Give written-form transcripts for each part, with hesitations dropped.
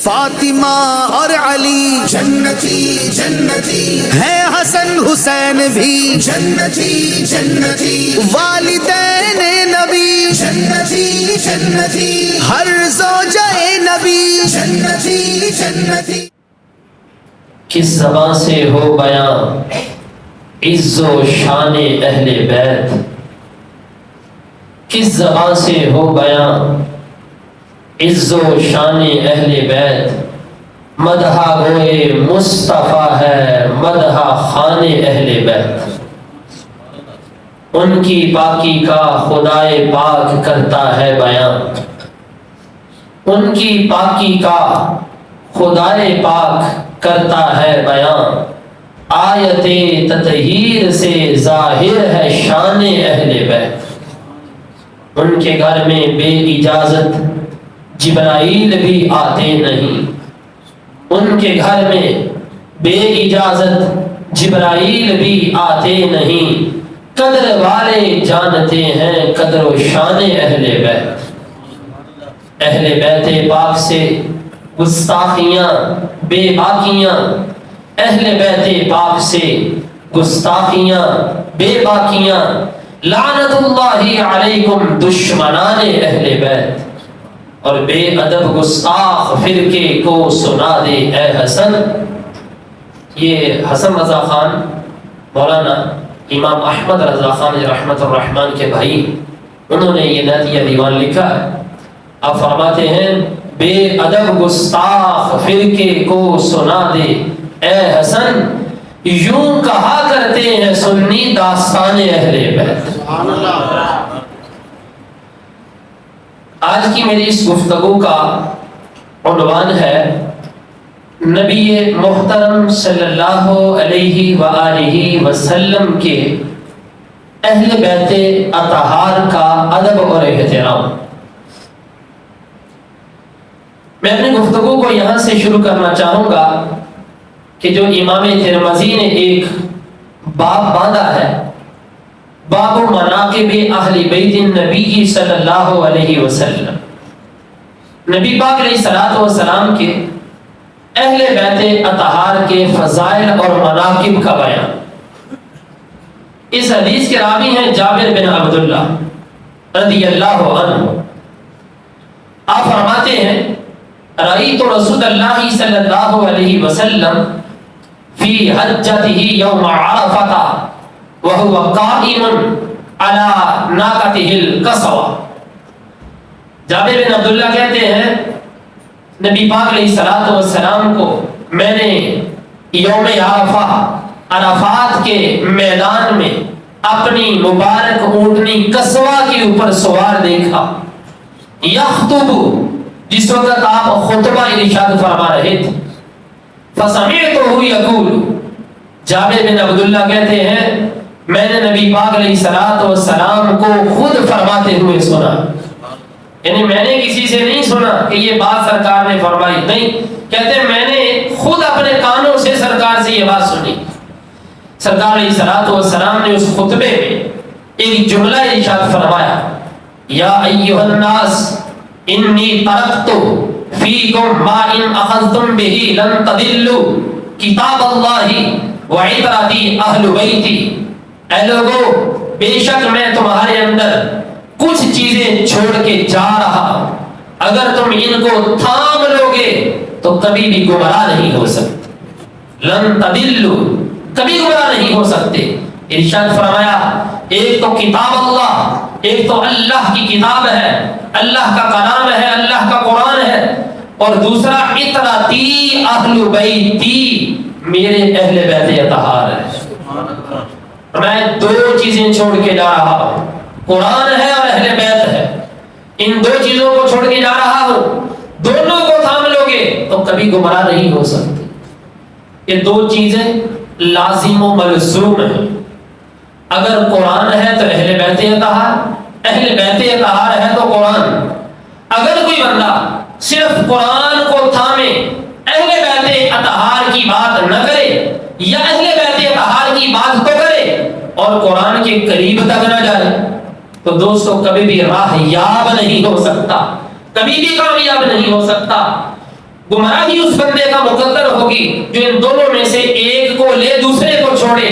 فاطمہ اور علی جنتی جنتی ہے، حسن حسین بھی جنتی جنتی والدین نبی جنتی جنتی ہر زوجہ نبی جنتی جنتی کس زبان سے ہو بیان عز و شان اہل بیت، کس زبان سے ہو بیان عز و شان اہل بیت، مدح گوئے مصطفیٰ ہے مدح خان اہل بیت، ان کی پاکی کا خدائے پاک کرتا ہے بیان، ان کی پاکی کا خدائے پاک کرتا ہے بیان، آیت تطہیر سے ظاہر ہے شان اہل بیت، ان کے گھر میں بے اجازت جبرائیل بھی آتے نہیں، ان کے گھر میں بے اجازت جبرائیل بھی آتے نہیں، قدر والے جانتے ہیں قدر و شان اہل بیت، اہل بیت پاک سے گستاخیاں بے باکیاں، اہل بیت پاک سے گستاخیاں بے باکیاں، لعنت اللہ علیکم دشمنان اہل بیت، اور بے ادب گستاخ فرقے کو سنا دے اے حسن۔ یہ حسن رضا خان مولانا امام احمد رضا خان رحمت الرحمن کے بھائی، انہوں نے یہ نعتیہ دیوان لکھا ہے۔ اب فرماتے ہیں بے ادب گستاخ فرقے کو سنا دے اے حسن، یوں کہا کرتے ہیں سنی داستان اہل بیت۔ آج کی میری اس گفتگو کا عنوان ہے نبی محترم صلی اللہ علیہ وآلہ وسلم کے اہل بیت اطہار کا ادب اور احترام۔ میں اپنی گفتگو کو یہاں سے شروع کرنا چاہوں گا کہ جو امام ترمذی نے ایک باب باندھا ہے، باب مناقب اہل بیت النبی صلی اللہ علیہ وسلم، نبی پاک علیہ الصلوۃ والسلام کے اہل بیت اطہار کے فضائل اور مناقب کا بیان۔ اس حدیث کے راوی ہیں جابر بن عبداللہ رضی اللہ عنہ۔ آپ فرماتے ہیں رأیت رسول اللہ صلی اللہ علیہ وسلم فی حجتہ یوم عرفہ وہو قائم علی ناقتہ القصوہ۔ جابر بن عبداللہ کہتے ہیں نبی پاک علیہ الصلوۃ والسلام کو میں نے یوم عرفہ عرفات کے میدان میں اپنی مبارک اونٹنی قصوہ کے اوپر سوار دیکھا، یخطب، جس وقت آپ خطبہ ارشاد فرما رہے تھے، فسمعتہ یقول، جابر بن عبداللہ کہتے ہیں میں نے نبی پاک علیہ الصلوۃ والسلام کو خود فرماتے ہوئے سنا، یعنی میں نے کسی سے نہیں سنا کہ یہ بات سرکار نے فرمائی، نہیں، کہتے ہیں میں نے خود اپنے کانوں سے سرکار سے یہ بات سنی۔ سرکار علیہ الصلوۃ والسلام نے اس خطبے میں ایک جملہ ارشاد فرمایا، یا ایھا الناس انی ترکت فیکم ما ان اخذتم بہ لن تضلوا کتاب اللہ وعطرتی اہل بیتی، اے لوگو بے شک میں تمہارے اندر کچھ چیزیں چھوڑ کے جا رہا، اگر تم ان کو تھام لوگے تو کبھی بھی گمراہ نہیں ہو سکتے، لن تضلوا، کبھی گمراہ نہیں ہو سکتے۔ ارشاد فرمایا ایک تو کتاب اللہ، ایک تو اللہ کی کتاب ہے، اللہ کا کلام ہے، اللہ کا قرآن ہے، اور دوسرا عطرتی اہل بیتی، میرے اہل بیت اطہار ہے۔ میں دو چیزیں چھوڑ کے جا رہا ہوں، قرآن ہے اور اہل بیت ہے، ان دو چیزوں کو چھوڑ کے جا رہا ہوں، دونوں کو تھام لوگے تو کبھی گمراہ نہیں ہو سکتے۔ یہ دو چیزیں لازم و ملزوم ہیں، اگر قرآن ہے تو اہل بیت اطہار، اہل بیت اطہار ہے تو قرآن۔ اگر کوئی بندہ صرف قرآن کو تھامے، اہل بیت اطہار کی بات نہ کرے، یا اہل بیت اطہار کی بات تو کرے اور قرآن کے قریب تک نہ جائے، تو دوستو کبھی بھی راہ یاب نہیں ہو سکتا، کبھی بھی کامیاب نہیں ہو سکتا۔ گمراہی اس بندے کا مقدر ہوگی جو ان دونوں میں سے ایک کو لے دوسرے کو چھوڑے،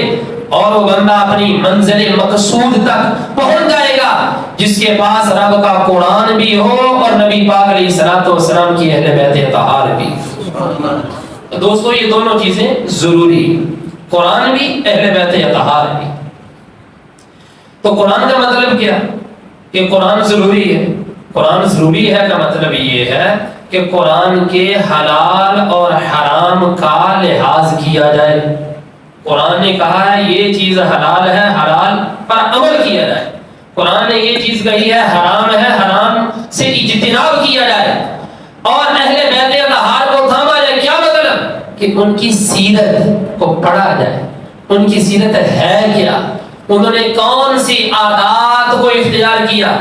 اور وہ بندہ اپنی منزل مقصود تک پہنچ جائے گا جس کے پاس رب کا قرآن بھی ہو اور نبی پاک علیہ الصلوۃ والسلام کی اہل بیت اطہار بھی۔ تو دوستو یہ دونوں چیزیں ضروری، قرآن بھی اہل بیت اطہار بھی۔ تو قرآن کا مطلب کیا کہ قرآن ضروری ہے؟ قرآن ضروری ہے کا مطلب یہ ہے کہ قرآن کے حلال اور حرام کا لحاظ کیا جائے۔ قرآن نے کہا ہے یہ چیز حلال ہے، حلال پر عمل کیا جائے۔ قرآن نے یہ چیز کہی ہے حرام ہے، حرام سے اجتناب کیا جائے۔ اور اہل بیت اطہار کو تھاما جائے، کیا مطلب کہ ان کی سیرت کو پڑھا جائے، ان کی سیرت ہے کیا، انہوں نے کون سی عادات کو اختیار کیا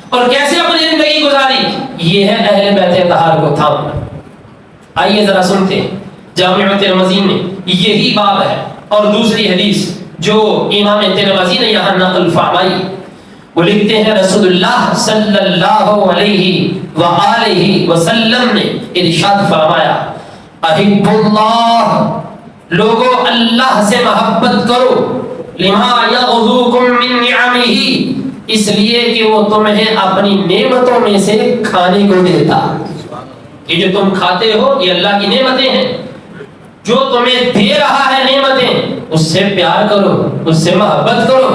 اور کیسے اپنی زندگی گزاری، یہ ہے اہل بیت اطہار کو تھامنا۔ آئیے ذرا سنتے ہیں جامع ترمذی میں یہی باب ہے، اور دوسری حدیث جو امام ترمذی نے یہاں نقل فرمائی، وہ لکھتے ہیں رسول اللہ صلی اللہ علیہ وآلہ وسلم نے ارشاد فرمایا، احب اللہ، لوگو اللہ سے محبت کرو، لما یغذوکم من نعمہ، اس لیے کہ وہ تمہیں اپنی نعمتوں میں سے کھانے کو دیتا۔ یہ جو تم کھاتے ہو یہ اللہ کی نعمتیں ہیں، جو تمہیں دے رہا ہے نعمتیں اس سے پیار کرو، اس سے محبت کرو۔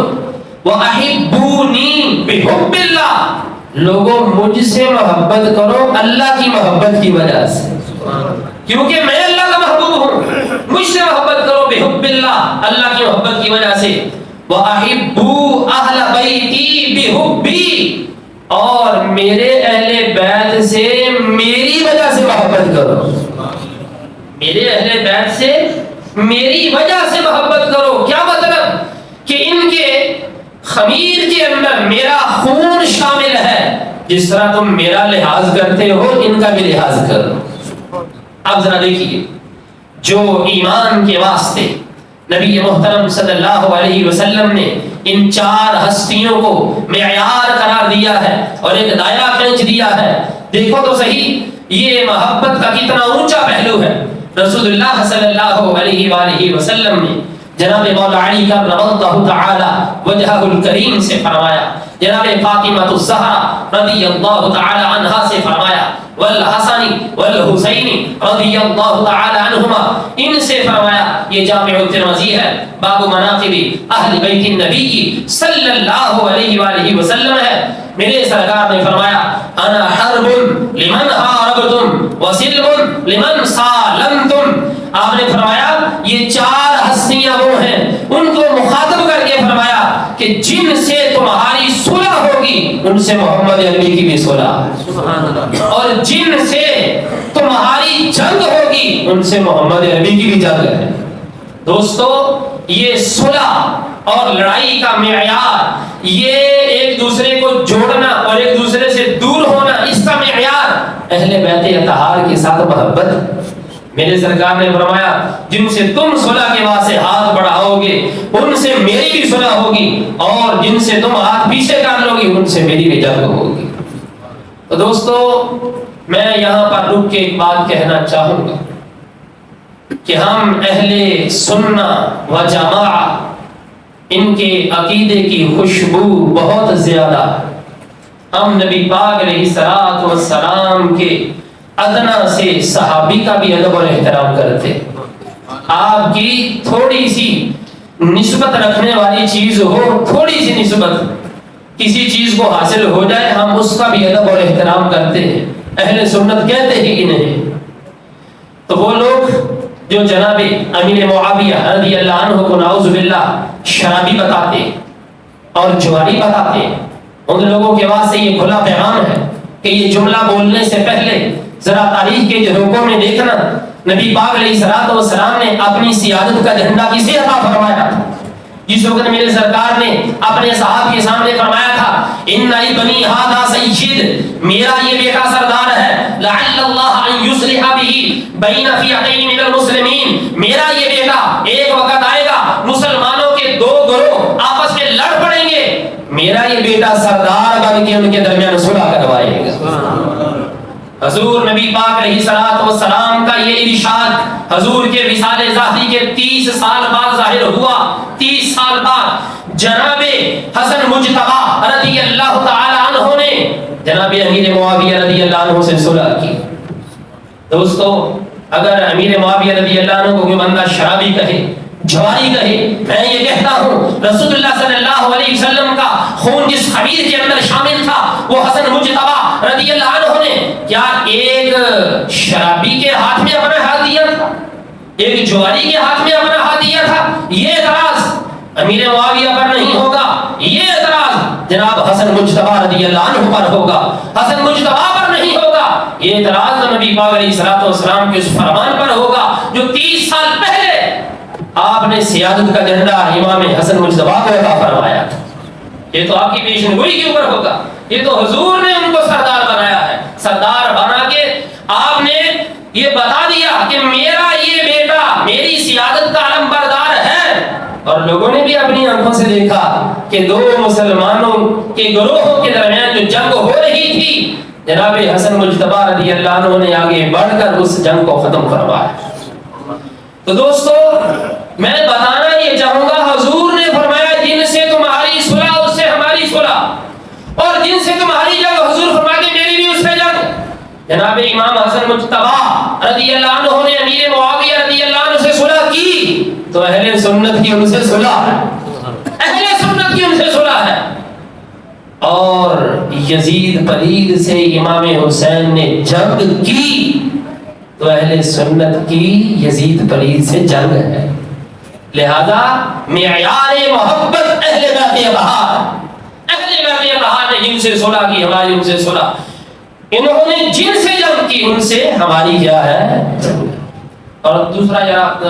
وَأَحِبُّونِي بِحُبِّ اللَّهِ، لوگوں مجھ سے محبت کرو اللہ کی محبت کی وجہ سے، کیونکہ میں اللہ کا محبوب ہوں، مجھ سے محبت کرو بحب اللہ، اللہ کی محبت کی وجہ سے۔ وَأَحِبُّوا أَهْلَ بَيْتِي بِحُبِّي، اور میرے اہل بیت سے میری وجہ سے محبت کرو، میرے اہل بیت سے میری وجہ سے محبت کرو۔ کیا مطلب کہ ان کے خمیر کے اندر میرا خون شامل ہے، جس طرح تم میرا لحاظ کرتے ہو ان کا بھی لحاظ کرو۔ اب ذرا دیکھیے، جو ایمان کے واسطے نبی محترم صلی اللہ علیہ وسلم نے ان چار ہستیوں کو معیار قرار دیا ہے اور ایک دائرہ کھینچ دیا ہے، دیکھو تو صحیح یہ محبت کا کتنا اونچا پہلو ہے۔ رسول اللہ صلی اللہ علیہ وآلہ وسلم نے جناب مولا علی کرم اللہ تعالی وجہہ الکریم سے فرمایا، جناب فاطمہ الزہرا رضی اللہ تعالی عنہا سے فرمایا، والحسن والحسین رضی اللہ تعالی عنہما، ان سے فرمایا۔ یہ جامع الترمذی ہے، باب مناقب اہل بیت النبی صلی اللہ علیہ وآلہ وسلم ہے۔ میرے سرکار نے فرمایا، انا حرب لمن حاربتم وسلم لمن سالمتم۔ آپ نے فرمایا یہ چار ہستیاں وہ ہیں، ان کو مخاطب کر کے فرمایا کہ جن سے تمہاری صلح ہوگی ان سے محمد عربی کی بھی صلح، اور جن سے تمہاری جنگ ہوگی ان سے محمد عربی کی بھی جنگ ہے۔ دوستو یہ صلح اور لڑائی کا معیار، یہ ایک دوسرے کو جوڑنا اور ایک دوسرے سے دور ہونا، اس کا معیار اہل بیت اطہار کے ساتھ محبت۔ میرے سرکار نے فرمایا جن سے تم صلح کے واسطے ہاتھ بڑھاؤ گے ان سے میری بھی صلح ہوگی، اور جن سے تم ہاتھ پیچھے کر لو گے ان سے میری بھی جنگ ہوگی۔ تو دوستو میں یہاں پر رک کے ایک بات کہنا چاہوں گا کہ ہم اہل سنت و جماعت، ان کے عقیدے کی خوشبو بہت زیادہ، ہم نبی پاک علیہ الصلوۃ والسلام کے ادنا سے صحابی کا بھی ادب اور احترام کرتے۔ آپ کی تھوڑی سی نسبت رکھنے والی چیز ہو، تھوڑی سی نسبت کسی چیز کو حاصل ہو جائے، ہم اس کا بھی ادب اور احترام کرتے ہیں، اہل سنت کہتے ہی انہیں۔ تو وہ لوگ جو جناب امیر معاویہ رضی اللہ عنہ کو نعوذ باللہ شرابی بتاتے اور جواری بتاتے، ان لوگوں کے واسطے یہ کھلا پیغام ہے کہ یہ جملہ بولنے سے پہلے ذرا تاریخ کے جھروکوں میں دیکھنا، نبی پاک علیہ الصلوۃ والسلام نے اپنی سیادت کا جھنڈا کسے عطا فرمایا تھا؟ جس وقت میرے سرکار نے اپنے صحابہ کے سامنے فرمایا تھا، ان ابنی ھذا سید، میرا یہ بیٹا سردار ہے، لعل اللہ ان یصلح به بین فئتین من المسلمین، میرا یہ بیٹا ایک وقت آئے گا مسلمانوں کے دو گروہ آپس میں لڑ پڑیں گے، میرا یہ بیٹا سردار بن کے ان کے درمیان صلح کروائے گا۔ حضور نبی پاک علیہ الصلوۃ والسلام کا یہ ارشاد حضور کے وصال ذاتی کے 30 سال بعد ظاہر ہوا. 30 سال بعد جناب حسن مجتبی رضی اللہ تعالی عنہ نے جناب امیر معاویہ رضی اللہ عنہ سے صلح کی. دوستو اگر امیر معاویہ رضی اللہ عنہ کو کوئی بندہ شرابی کہے, جواری کہے, میں یہ کہتا ہوں رسول اللہ صلی اللہ علیہ وسلم کا خون جس خمیر کے اندر شامل تھا وہ حسن مجتبی رضی اللہ عنہ نے کیا ایک شرابی کے ہاتھ میں اپنا ہاتھ دیا تھا, ایک جواری کے ہاتھ میں اپنا ہاتھ دیا تھا؟ یہ اعتراض امیر معاویہ پر نہیں ہوگا, یہ اعتراض جناب حسن مجتبی رضی اللہ عنہ پر ہوگا, حسن مجتبی پر نہیں ہوگا. یہ اعتراض نبی پاک علیہ الصلوۃ والسلام کے اس فرمان پر ہوگا جو 30 سال پہلے آپ نے سیادت کا جھنڈا امام حسن مجتبی کو عطا فرمایا تھا. یہ تو آپ کی پیشن گوئی کے اوپر ہوگا, یہ تو حضور نے ان کو سردار بنایا ہے. سردار بنا کے آپ نے یہ بتا دیا کہ میرا یہ بیٹا میری سیادت کا علم بردار ہے. اور لوگوں نے بھی اپنی آنکھوں سے دیکھا کہ دو مسلمانوں کے گروہوں کے درمیان جو جنگ ہو رہی تھی جناب حسن مجتبی رضی اللہ عنہ نے آگے بڑھ کر اس جنگ کو ختم کروایا. تو دوستو میں بتانا یہ چاہوں گا حضور نے فرمایا جن سے تمہاری صلح اس سے ہماری صلح, اور جن سے تمہاری جنگ حضور فرماتے میری بھی اس سے جنگ. جناب امام حسن مجتبی رضی اللہ عنہ نے امیر معاویہ رضی اللہ عنہ سے صلح کی تو اہل سنت کی ان سے صلح ہے, اہل سنت کی ان سے صلح ہے. اور یزید پلید سے امام حسین نے جنگ کی تو اہل سنت کی یزید پلید سے جنگ ہے. لہذا معیار محبت اہل بیت اطہار, اہل بیت اطہار نے جن سے صلح کی ہماری ان سے صلح, انہوں نے جن سے جنگ کی ان سے ہماری کیا ہے. اور دوسرا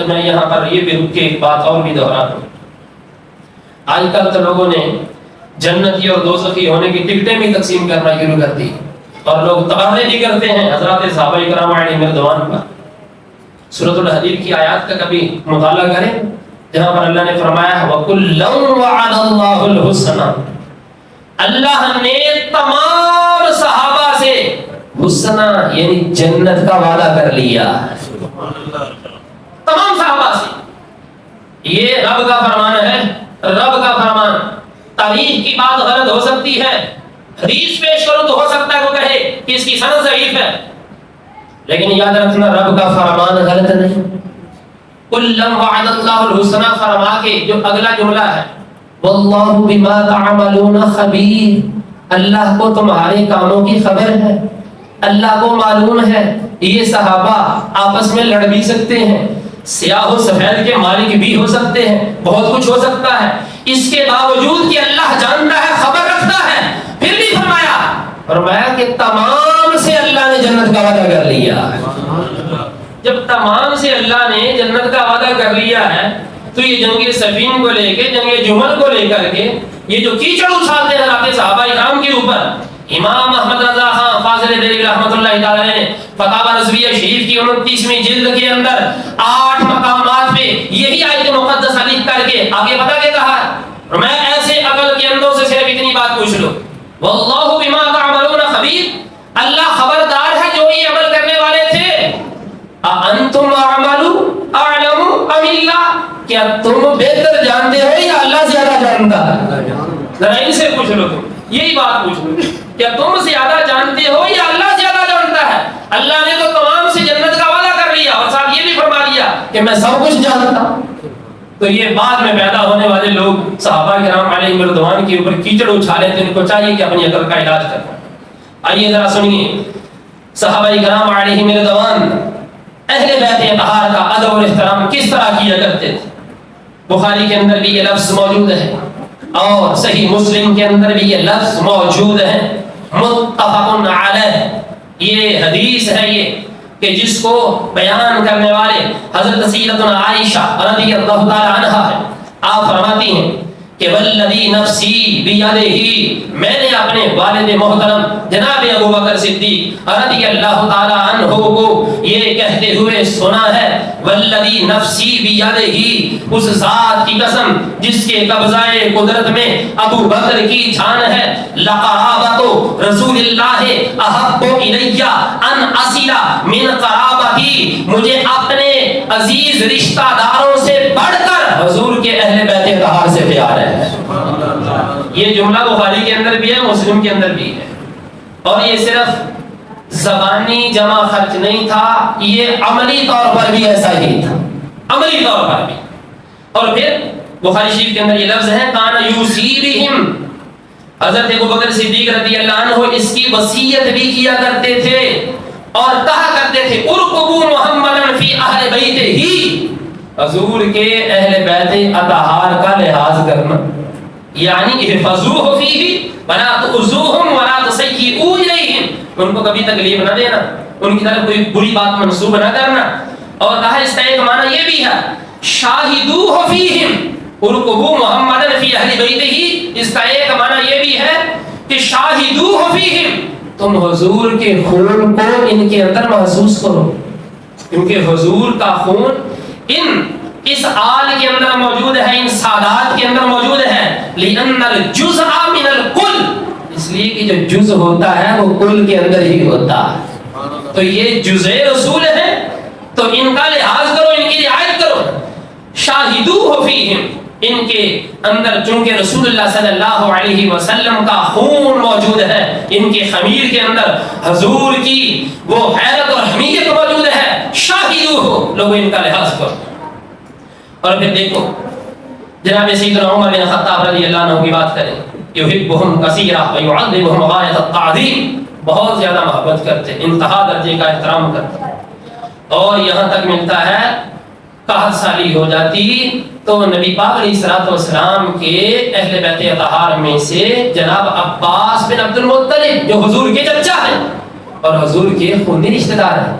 میں یہاں پر یہ بھی رک کے ایک بات اور بھی دہرا دوں. آج کل تو لوگوں نے جنتی اور دوزخی ہونے کی ٹکٹیں بھی تقسیم کرنا شروع کر دی اور لوگ تباہی بھی کرتے ہیں حضرات صحابہ کرام علیہم رضوان پر. سورۃ الحدید کی آیات کا کبھی مطالعہ کریں جہاں پر اللہ نے فرمایا وَكُلًّا وَعَدَ اللَّهُ الْحُسْنَى, اللہ نے تمام صحابہ سے حسنہ یعنی جنت کا وعدہ کر لیا. تمام صحابہ سے. یہ رب کا فرمان ہے, رب کا فرمان. تاریخ کی بات غلط ہو سکتی ہے, حدیث پیش کرو تو ہو سکتا ہے وہ کہے کہ اس کی سند ضعیف ہے, لیکن یاد رکھنا رب کا فرمان غلط نہیں. کُلًّا وَعَدَ اللَّهُ الْحُسْنَى فرما کے جو اگلا جملہ ہے وَاللَّهُ بِمَا تَعْمَلُونَ خَبِيرٌ, اللہ کو تمہارے کاموں کی خبر ہے, اللہ کو معلوم ہے. یہ صحابہ آپس میں لڑ بھی سکتے ہیں, سیاہ و سفید کے مالک بھی ہو سکتے ہیں, بہت کچھ ہو سکتا ہے, اس کے باوجود کہ اللہ جانتا ہے, خبر رکھتا ہے, پھر بھی فرمایا کہ تمام سے اللہ نے جنت کا وعدہ کر لیا. جب تمام سے اللہ نے جنت کا وعدہ کر لیا ہے تو یہ جنگ صفین کو لے کے, جنگ جمل کو لے کر کے یہ جو کیچڑ اچھالتے ہیں حضرات صحابہ کرام کے اوپر, امام احمد رضا خان فاضل دہلوی رحمۃ اللہ تعالی نے فتاوی رضویہ شریف کی 29ویں جلد کے اندر 8 مقامات پہ یہی آیت مقدسہ لکھ کر کے آگے بتا کے کہا ہے. میں ایسے عقل کے اندوں سے صرف اتنی بات پوچھ لو, واللہ بما تعملون خبیر, اللہ خبردار ہے جو یہ عمل کرنے والے تھے. انتم اعلم ام اللہ, کیا تم بہتر جانتے ہو یا اللہ زیادہ جانتا ہے؟ ذرا ان سے پوچھ لو, تم یہی بات پوچھ لو, کیا تم زیادہ جانتے ہو یا اللہ زیادہ جانتا ہے؟ اللہ نے تو تمام سے جنت کا وعدہ کر لیا اور ساتھ یہ بھی فرما دیا کہ میں سب کچھ جانتا ہوں. تو یہ بعد میں پیدا ہونے والے لوگ صحابہ کرام علیہم رضوان کے اوپر کیچڑ اچھالے تو ان کو چاہیے کہ اپنی عقل کا علاج کرنا. آئیے ذرا سنیے صحابہ کرام علیہم رضوان اہل بیت اطہار کا ادب اور احترام کس طرح کیا کرتے تھے. بخاری کے اندر بھی یہ لفظ موجود ہے اور صحیح مسلم کے اندر بھی یہ لفظ موجود ہے, متفق علیہ. یہ حدیث ہے یہ کہ جس کو بیان کرنے والے حضرت سیدتنا عائشہ رضی اللہ تعالی عنہا ہے. آپ فرماتی ہیں کہ والذی نفسی بیدہ، میں نے اپنے والد محترم جناب ابو بکر صدیق رضی اللہ تعالی عنہ کو یہ کہتے ہوئے سنا ہے، والذی نفسی بیدہ، اس ذات کی قسم جس کے قبضہ قدرت میں ابو بکر کی جان ہے، لقرابۃ رسول اللہ احب الی ان اصل من قرابتی، مجھے اپنے عزیز رشتہ داروں سے بڑھ کر حضور کے اہل بیت اطہار سے پیار ہے۔ یہ جملہ بخاری کے اندر بھی ہے، مسلم کے اندر بھی ہے، اور یہ صرف زبانی جمع خرچ نہیں تھا، یہ عملی طور پر بھی ایسا ہی تھا، عملی طور پر بھی۔ اور پھر بخاری شریف کے اندر یہ لفظ ہے کان یوصی بہم، حضرت ابوبکر صدیق رضی اللہ عنہ اس کی وصیت بھی کیا کرتے تھے اور کہا کرتے تھے ارقبوا محمدا فی اہل بیتہ، حضور کے اہل بیت اطہار کا لحاظ کرنا، یعنی احفظوہ فیہ ولا تؤذوہم ولا تسیئوا الیہم، ان کو کبھی تکلیف نہ دینا، ان کی طرف کوئی بری بات منسوب نہ کرنا۔ اور کہا اس کا ایک معنی یہ بھی ہے شاہدوہ فیہم ارقبوا محمدا فی اہل بیتہ، اس کا ایک معنی یہ بھی ہے کہ شاہدوہ فیہم، تم حضور کے خون کو ان کے اندر محسوس کرو، کیونکہ حضور کا خون اس آل کے اندر موجود ہے، ان سادات کے اندر موجود ہے، لِأَنَّ الْجُزْءَ مِنَ الْكُلِّ، اس لیے کہ جو جز ہوتا ہے وہ کل کے اندر ہی ہوتا ہے، تو یہ جزء رسول ہے، تو ان کا لحاظ کرو، ان کی رعایت کرو۔ شاہدوہ فیہم، ان کے اندر چونکہ رسول اللہ صلی اللہ علیہ وسلم کا خون موجود ہے، ان کے خمیر کے اندر حضور کی وہ حیرت اور حمیت موجود ہے، شاہدوہ، لوگوں ان کا لحاظ کرو۔ اور پھر دیکھو جناب سیدنا عمر بن خطاب رضی اللہ عنہ کی بات کریں، یحبہم کثیرا ویعظمہم غایۃ التعظیم، بہت زیادہ محبت کرتے، انتہا درجے کا احترام کرتے، اور یہاں تک ملتا ہے 61 سالی ہو جاتی تو نبی پاک علیہ الصلوۃ والسلام کے اہل بیت اطہار میں سے جناب عباس بن عبد المطلب جو حضور کے چچا ہیں اور حضور کے خونی رشتہ دار ہیں،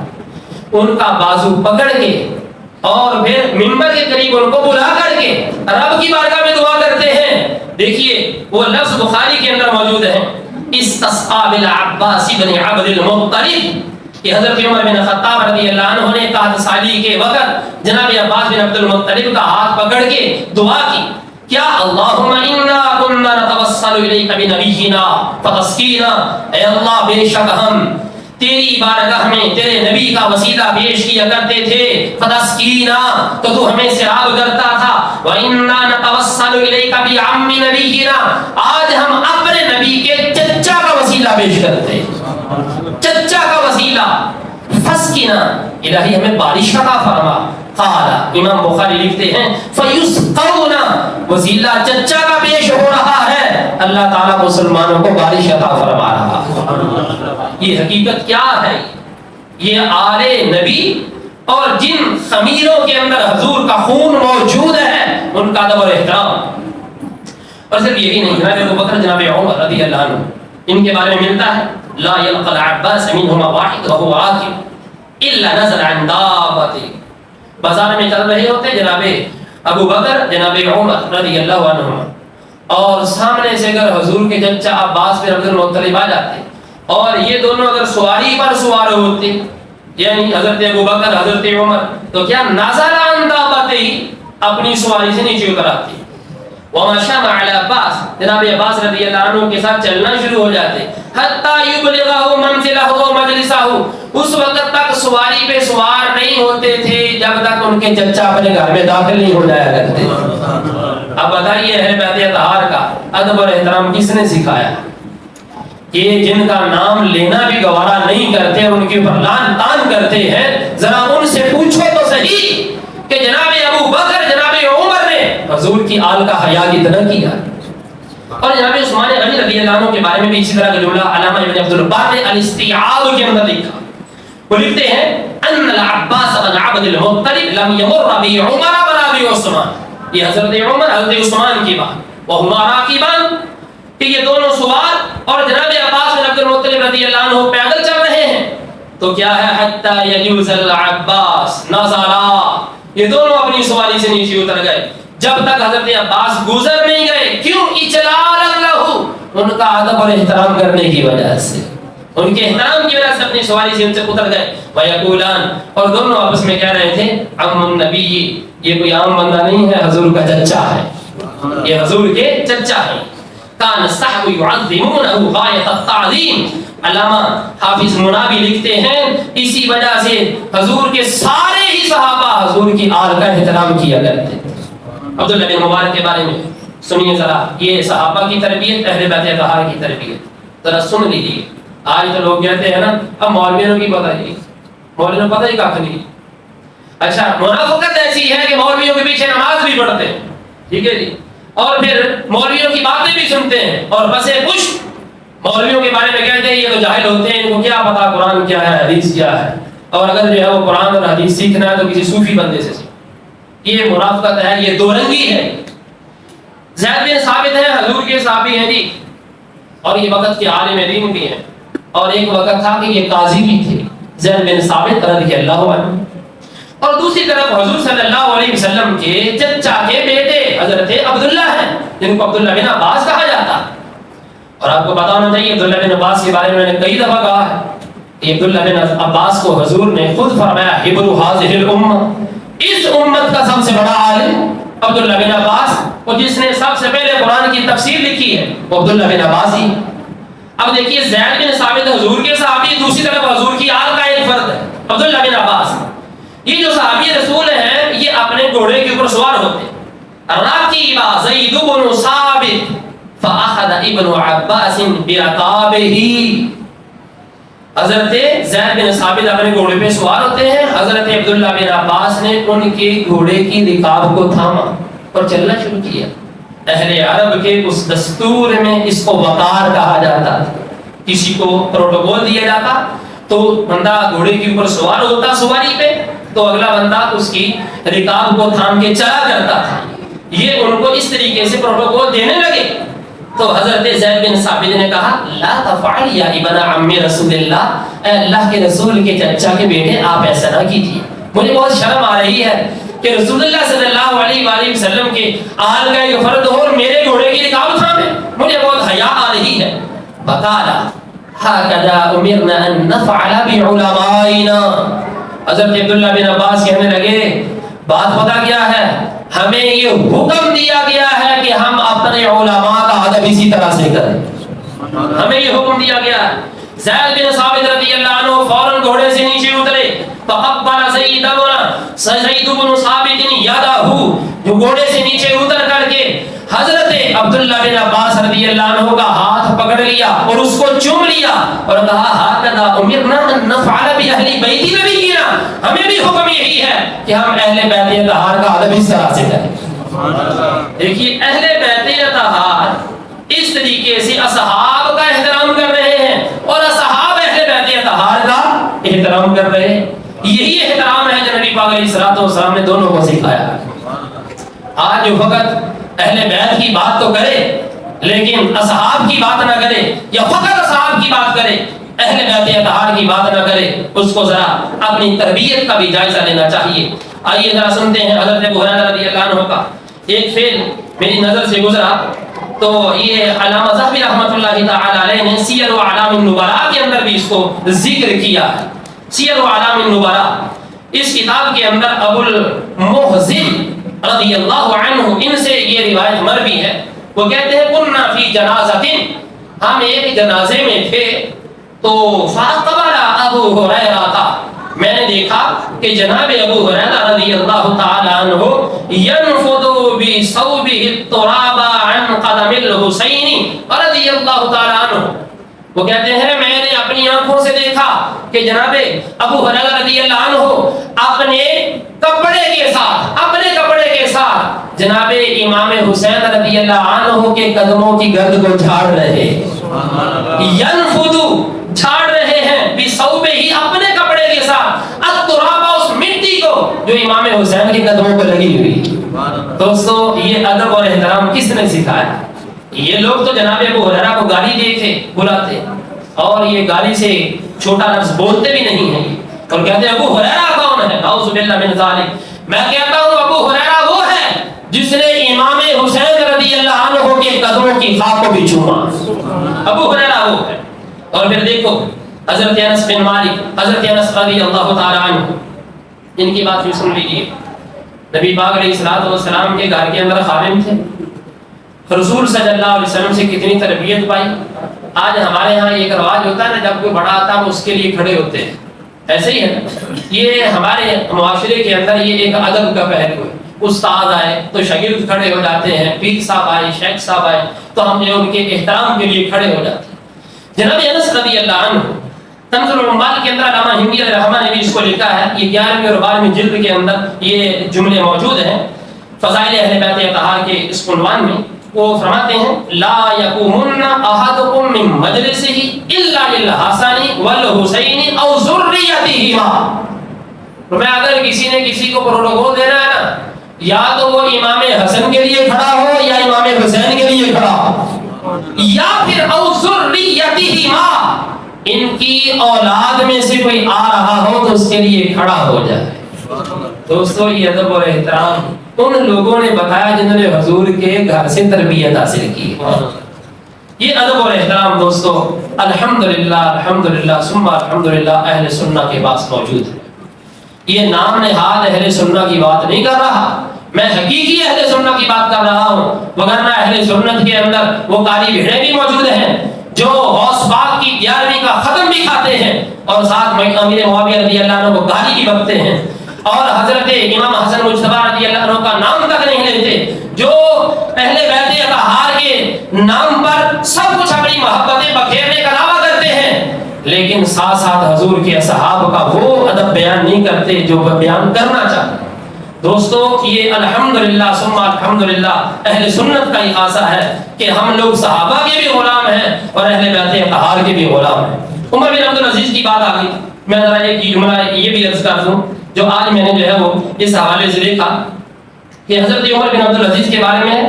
ان کا بازو پکڑ کے اور پھر منبر کے قریب ان کو بلا کر کے رب کی بارگاہ میں دعا کرتے ہیں۔ دیکھیے وہ لفظ بخاری کے اندر موجود ہے، استسقى بالعباس بن عبد المطلب، کہ حضرت عمر بن خطاب رضی اللہ عنہ نے 61 سالی کے وقت جناب عباس بن عبد المطلب کا ہاتھ پکڑ کے دعا کی، کیا اللہم انا کنا نتوسل الیک بنبینا فتسقینا، اے اللہ بے شک ہم تیری بارگاہ میں تیرے نبی کا وسیلہ پیش کیا کرتے تھے، فتسقینا تو تو ہمیں سیراب کرتا تھا، وَإِنَّا نَتَوَسَّلُ إِلَيْكَ بِعَمِّ نَبِيِّنَا، آج ہم اپنے نبی کے چچا کا وسیلہ پیش کرتے، چچا کا وسیلہ، فسقنا، الہی ہمیں بارش عطا فرما۔ قال امام بخاری لکھتے ہیں فیسقونا، وسیلہ چچا کا پیش ہو رہا ہے، اللہ تعالیٰ مسلمانوں کو بارش عطا فرما رہا ہے۔ یہ حقیقت کیا ہے؟ یہ آل نبی اور جن خمیروں کے اندر حضور کا خون موجود ہے ان کا ادب اور احترام۔ اور صرف یہی نہیں، جناب ابوبکر جناب عمر رضی اللہ عنہ ان کے بارے میں ملتا ہے لا يلقى العباس منهما واحد وهو راكب الا نزل عن دابته، بازار میں چل رہے ہوتے جناب ابو بکر جناب عمر رضی اللہ عنہ، اور سامنے سے اگر حضور کے چچا عباس بن عبد المطلب آ جاتے اور یہ دونوں اگر سواری پر سوار ہوتے، یعنی حضرت ابو بکر حضرت عمر، تو کیا نزل عن دابته، اپنی سواری سے نیچے اتر آتے، ومشى مع العباس، جناب عباس رضی اللہ عنہ کے ساتھ چلنا شروع ہو جاتے، حتی یبلغه منزلہ ومجلسہ، اس وقت تک سواری پہ سوار نہیں ہوتے تھے جب تک ان کے چچا اپنے گھر میں داخل نہیں ہو جایا کرتے۔ اب بتائیے اہل بیت اطہار کا ادب اور احترام کس نے سکھایا؟ یہ جن کا نام لینا بھی گوارا نہیں کرتے، ان کے اوپر لعن طعن کرتے ہیں، ذرا ان سے پوچھو تو صحیح کہ جناب ابو بکر جناب عمر نے حضور کی آل کا حیا کتنا کیا۔ اور جناب عثمان غنی رضی اللہ عنہ کے بارے میں بھی اسی طرح کا جملہ علامہ ابن عبد البر نے الاستیعاب کے اندر لکھا، وہ لکھتے ہیں ان العباس بن عبد المطلب لم يمر بعمر ولا بعثمان، یہ حضرت عمر حضرت عثمان کی بات، وہما راکبان، کہ یہ دونوں سوار اور جناب عباس بن عبد المطلب رضی اللہ عنہ پیدل چل رہے ہیں، تو کیا ہے حتی یجوز العباس نزلا، یہ دونوں اپنی سواری سے نیچے اتر گئے، جب تک حضرت عباس گزر نہیں گئے. کیوں؟ اجلال لہو، ان کا ادب اور احترام کرنے کی وجہ سے، ان کے احترام کی وجہ سے اپنی سواری سے ان سے اتر گئے. وَيَقُولَانِ، اور دونوں آپس میں کہہ رہے تھے، عم النبی، یہ کوئی عام بندہ نہیں ہے، حضور کا چچا ہے، یہ حضور کے چچا ہیں. کان الصحب يعظمونه غایۃ التعظیم. علامہ حافظ مناوی لکھتے ہیں اسی وجہ سے حضور کے سارے ہی صحابہ حضور کی آل کا احترام کیا کرتے تھے. عبداللہ بن مبارک کے بارے میں سنیے ذرا، یہ صحابہ کی تربیت، اہل بیت اطہار کی تربیت ذرا سن لیجیے. آج تو لوگ کہتے ہیں نا اب مولویوں کی پتہ ہی، مولویوں کو پتہ ہی کافی نہیں. اچھا، منافقت ایسی ہے کہ مولویوں کے پیچھے نماز بھی پڑھتے ہیں، ٹھیک ہے جی، اور پھر مولویوں کی باتیں بھی سنتے ہیں، اور بس کچھ مولویوں کے بارے میں کہتے ہیں یہ تو جاہل ہوتے ہیں، ان کو کیا پتا قرآن کیا ہے، حدیث کیا ہے، اور اگر جو ہے وہ قرآن اور حدیث سیکھنا ہے تو کسی صوفی بندے سے سیکھ. یہ منافقت ہے، یہ دو رنگی ہے. زید بن ثابت ہیں، حضور کے صحابی ہیں جی، اور یہ وقت کے عالم دین بھی ہیں، اور ایک وقت تھا کہ یہ قاضی بھی تھے، زید بن ثابت رضی اللہ عنہ. اور دوسری طرف حضور صلی اللہ علیہ وسلم کے چچا کے بیٹے حضرت عبداللہ ہیں، جن کو عبداللہ بن عباس کہا جاتا. اور آپ کو پتا ہونا چاہیے عبداللہ بن عباس کے بارے میں نے کئی دفعہ کہا ہے کہ عبداللہ بن عباس کو حضور نے خود فرمایا حبر هذه الامہ، اس امت کا سب سے بڑا عالم عبداللہ بن عباس، اور جس نے سب سے پہلے قرآن کی تفسیر لکھی ہے وہ عبداللہ بن عباس ہی. اب دیکھیے زید بن ثابت حضور کے صحابی، دوسری طرف حضور کی آل کا ایک فرد ہے عبداللہ بن عباس. یہ جو صحابی رسول ہیں یہ اپنے گھوڑے کے اوپر سوار ہوتے. راکب زید بن ثابت فاخذ ابن عباس برقابه، حضرت زید بن ثابت اپنے گھوڑے پہ سوار ہوتے ہیں، حضرت عبداللہ بن عباس نے ان کے گھوڑے کی رکاب کو تھاما اور چلنا شروع کیا. اہل عرب کے اس دستور میں اس کو وقار کہا جاتا. کسی کو پروٹوکول دیا جاتا تو بندہ گھوڑے کے اوپر سوار ہوتا سواری پہ، تو اگلا بندہ اس کی رکاب کو تھام کے چلا کرتا تھا. یہ ان کو اس طریقے سے پروٹوکول دینے لگے تو حضرت زید بن ثابت نے کہا لا تفعل یا ابن عم رسول اللہ، اے اللہ کے رسول کے چچا کے بیٹے آپ ایسا نہ کیجیے. مجھے بہت شرم آ رہی ہے کہ رسول اللہ صلی اللہ علیہ وآلہ وسلم کے آل کا ایک فرد ہو اور میرے گھوڑے کی رکاب تھامے، مجھے بہت حیا آ رہی ہے. بقالا ہکذا امرنا ان نفعل بعلمائنا، حضرت عبداللہ بن عباس کہنے لگے بات پتہ کیا ہے، ہمیں یہ حکم دیا گیا ہے کہ ہم اپنے علماء کا ادب اسی طرح سے کریں، ہمیں یہ حکم دیا گیا ہے. زید بن ثابت رضی اللہ عنہ فوراً گھوڑے سے نیچے اترے، فقبل زید بن ثابت یدہ، جو گھوڑے سے نیچے اتر کر کے حضرت عبداللہ بن عباس رضی اللہ عنہ کا ہاتھ پکڑ لیا اور اس کو چوم لیا اور کہا ہکذا امرنا ان نفعل باہل بیت نبینا، ہمیں بھی حکم یہی ہے کہ ہم اہل بیت اطہار کا ادب اس طرح سے کریں. دیکھیے اہل بیت اطہار اس طریقے سے اصحاب کا احترام کر رہے ہیں اور اصحاب اہل بیت اطہار کا احترام کر رہے ہیں. یہی احترام ہے جو نبی پاک علیہ الصلوۃ والسلام نے دونوں کو سکھایا. آج جو فقط اہل بیت کی بات تو کرے لیکن اصحاب کی بات نہ کرے، یا فقط اصحاب کی بات کرے اہل بیت اطہار کی بات نہ کرے، اس کو ذرا اپنی تربیت کا بھی جائزہ لینا چاہیے. آئیے ذرا سنتے ہیں حضرت ابو ہریرہ رضی اللہ عنہ کا ایک فعل میری نظر سے گزرا. تو یہ علامہ ذہبی رحمۃ اللہ تعالی علیہ نے سیر و اعلام النبلاء کے اندر بھی اس کو ذکر کیا ہے. سیر و اعلام النبلاء اس کتاب کے اندر ابو المحزن رضی اللہ عنہ ان سے یہ روایت مروی ہے. وہ کہتے ہیں کننا فی جنازۃ، ہم ایک جنازے میں تھے تو فاقبل ابو ہریرہ، میں نے دیکھا کہ جناب ابو ہریرہ رضی اللہ تعالی عنہ ينفض بثوبه التراب عن قدم الحسین رضی اللہ تعالی عنہ. وہ کہتے ہیں میں نے اپنی آنکھوں سے دیکھا کہ جناب ابو ہریرہ رضی اللہ عنہ اپنے کپڑے کے ساتھ جناب امام حسین رضی اللہ عنہ کے قدموں کی گرد کو جھاڑ رہے، ینفض جھاڑ رہے ہیں، بثوبہ ہی اپنے کپڑے کے ساتھ، التراب اس مٹی کو جو امام حسین کے قدموں پر لگی ہوئی. دوستو یہ ادب اور احترام کس نے سکھایا؟ یہ لوگ تو جناب ابو ہریرہ کو گالی دے کے بلاتے اور یہ گالی سے چھوٹا لفظ بولتے بھی نہیں ہیں اور کہتے ہیں ابو ہریرہ کون ہے؟ اعوذ باللہ من ذالک. میں کہتا ہوں ابو ہریرہ وہ ہے جس نے امام حسین رضی اللہ عنہ کے قدموں کی خاک کو بھی چوما. ابو ہریرہ وہ ہے. اور پھر دیکھو حضرت انس بن مالک، حضرت انس رضی اللہ تعالی عنہ، ان کی بات بھی سن لیجیے. نبی پاک علیہ الصلوۃ والسلام کے گھر کے اندر خادم تھے. رسول صلی اللہ علیہ وسلم سے کتنی تربیت پائی. آج ہمارے ہاں ایک رواج ہوتا ہے نا، جب کوئی بڑا آتا ہے اس کے لیے کھڑے ہوتے ہیں، ایسے ہی ہے نا. یہ ہمارے معاشرے کے اندر یہ ایک ادب کا پہلو ہے. استاد آئے تو شاگرد کھڑے ہو جاتے ہیں، پیر صاحب آئے، شیخ صاحب آئے تو ہم جو ان کے احترام کے لیے کھڑے ہو جاتے ہیں. جناب انس رضی اللہ عنہ کنز العمال کے اندر علامہ ہندی علیہ الرحمہ نے بھی اس کو لکھا ہے. یہ 11ویں اور 12ویں جلد کے اندر یہ جملے موجود ہیں فضائل اہل بیت اطہار کے اس عنوان میں. وہ فرماتے ہیں لا یقومن احدکم من مجلسہ الا للحسن والحسین او ذریتہما. میں اگر کسی نے کسی کو پروٹوکول دینا ہے نا، یا تو وہ امام حسن کے لیے کھڑا ہو یا امام حسین کے لیے کھڑا ہو، یا پھر او ذریتہما، ان کی اولاد میں سے کوئی آ رہا ہو تو اس کے لیے کھڑا ہو جائے. دوستو یہ ادب اور احترام ان لوگوں نے بتایا جنہوں نے حضور کے گھر سے تربیت حاصل کی. یہ ادب اور احترام دوستو الحمدللہ الحمدللہ ثم الحمدللہ اہل سنہ کے پاس موجود ہے. یہ نام نہاد اہل سنہ کی بات نہیں کر رہا، میں حقیقی اہل سنہ کی بات کر رہا ہوں. وگرنہ اہل سنت کے اندر وہ کالی بھیڑیں بھی موجود ہیں جو غوث پاک کی 11ویں کا ختم بھی کھاتے ہیں اور ساتھ میں امیر معاویہ رضی اللہ عنہ کو گالی بھی بکتے ہیں، اور حضرت امام حسن مجتبی رضی اللہ عنہ کا نام تک نہیں لیتے، جو اہل بیت اطہار کے نام پر سب کچھ اپنی محبتیں بکھیرنے کا دعویٰ کرتے ہیں، لیکن ساتھ ساتھ حضور کے اصحاب کا وہ ادب بیان نہیں کرتے جو بیان کرنا چاہتے. دوستو یہ الحمدللہ ثم الحمدللہ اہل سنت کا یہ خاصہ ہے کہ ہم لوگ صحابہ کے بھی غلام ہیں اور اہل بیت اطہار کے بھی غلام ہیں. عمر بن عبدالعزیز کی بات آ گئی. میں ذرا ایک جملہ یہ بھی عرض کر دوں جو آج میں نے جو ہے وہ اس حوالے سے دیکھا کہ حضرت عمر بن عبدالعزیز کے بارے میں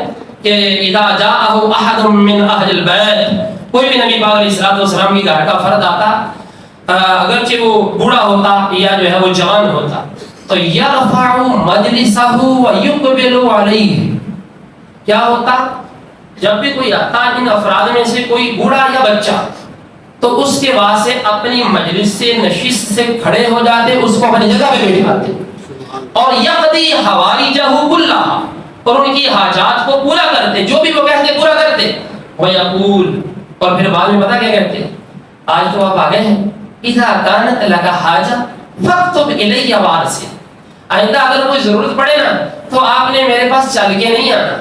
کہ اذا جاءه احد من اهل البيت، کوئی بھی نبی پاک علیہ السلام کی گھر کا فرد آتا، اگرچہ وہ بوڑھا ہوتا یا جو ہے وہ جوان ہوتا، تو یرفع مجلسہ ویقبل علیہ. کیا ہوتا؟ جب بھی کوئی آتا ان افراد میں سے کوئی بوڑھا یا بچہ تو اس کے واسطے اپنی مجلس سے نشست سے کھڑے ہو جاتے، اس کو اپنی جگہ پہ بیٹھاتے اور یقضی حوائجہ کلھا، اور ان کی حاجات کو پورا کرتے، جو بھی وہ کہتے پورا کرتے. ویقول، اور پھر بعد میں پتہ کیا کہتے؟ آج تو آپ آگئے ہیں اذا کانت لک حاجہ فاکتب الی وارثی. آئندہ اگر کوئی ضرورت پڑے نا تو آپ نے میرے پاس چل کے نہیں آنا،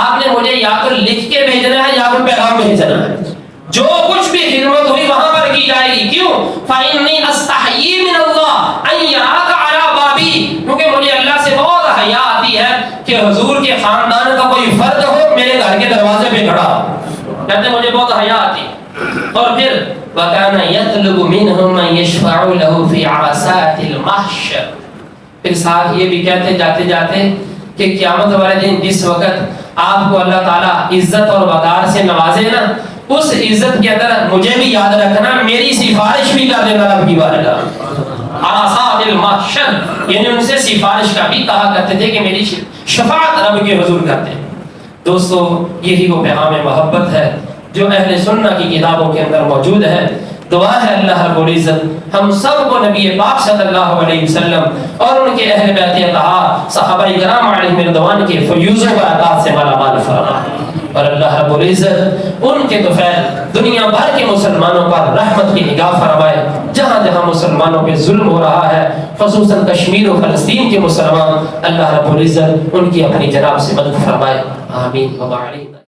آپ نے مجھے یا تو لکھ کے بھیجنا ہے یا پھر پیغام بھیجنا ہے. جو کچھ بھی خدمت ہوئی وہاں پر کی جائے گی. کیوں؟ فَإِنِّي أَسْتَحْيِي مِنَ اللَّهِ أَن يَرَاكَ عَلَى بَابِي، کیونکہ مجھے اللہ سے بہت حیا آتی ہے کہ حضور کے خاندان کا کوئی فرد ہو میرے گھر کے دروازے پہ کھڑا ہو. کہتے مجھے بہت حیا آتی. اور پھر وَكَانَ يَطْلُبُ مِنْهُمْ مَنْ يَشْفَعُ لَهُ فِي عَرَصَاتِ الْمَحْشَرِ. پھر ساتھ یہ بھی کہتے جاتے جاتے کہ قیامت والے دن جس وقت آپ کو اللہ تعالیٰ عزت اور وقار سے نوازے نا، اس عزت کے اندر مجھے بھی یاد رکھنا، میری سفارش بھی کر دینا رب کی بارگاہ. عرصات المحشر، یعنی ان سے سفارش کا بھی کہا کرتے تھے کہ میری شفاعت رب کے حضور کرتے ہیں. دوستو یہی وہ پیغام محبت ہے جو اہل سنہ کی کتابوں کے اندر موجود ہے. دعا ہے اللہ رب العزت ہم سب کو نبی پاک صلی اللہ علیہ وسلم اور ان کے اہل بیت اطہار صحابہ کرام علیہم رضوان کے فیوز و برکات سے مالا مال فرمائے. اور اللہ رب العزت ان کے طفیل دنیا بھر کے مسلمانوں پر رحمت کی نگاہ فرمائے. جہاں جہاں مسلمانوں پہ ظلم ہو رہا ہے، خصوصاً کشمیر و فلسطین کے مسلمان، اللہ رب العزت ان کی اپنی جناب سے مدد فرمائے. آمین و آمین.